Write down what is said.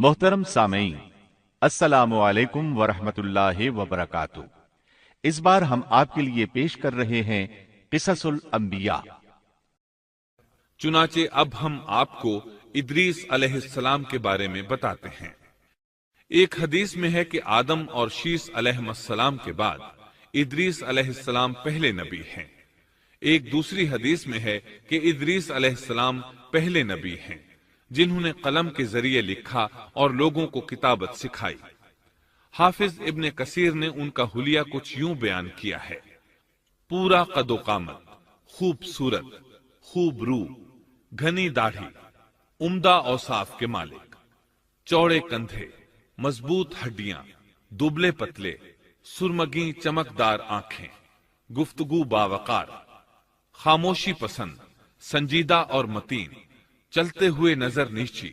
मोहतरम सामीन, अस्सलामु अलैकुम वरहमतुल्लाहि वबरकातुह। इस बार हम आपके लिए पेश कर रहे हैं क़िससुल अंबिया। चुनाचे अब हम आपको इदरीस अलैहिस्सलाम के बारे में बताते हैं। एक हदीस में है कि आदम और शीस अलैहिस्सलाम के बाद इदरीस अलैहिस्सलाम पहले नबी हैं। एक दूसरी हदीस में है कि इदरीस अलैहिस्सलाम पहले नबी हैं जिन्होंने कलम के जरिए लिखा और लोगों को किताबत सिखाई। हाफिज इब्ने कसीर ने उनका हुलिया कुछ यूं बयान किया है: पूरा कदो कामत, खूबसूरत, खूब रू, घनी दाढ़ी, उम्दा औसाफ के मालिक, चौड़े कंधे, मजबूत हड्डियां, दुबले पतले, सुरमगी चमकदार आंखें, गुफ्तगू बावकार, खामोशी पसंद, संजीदा और मतीन, चलते हुए नजर नीची,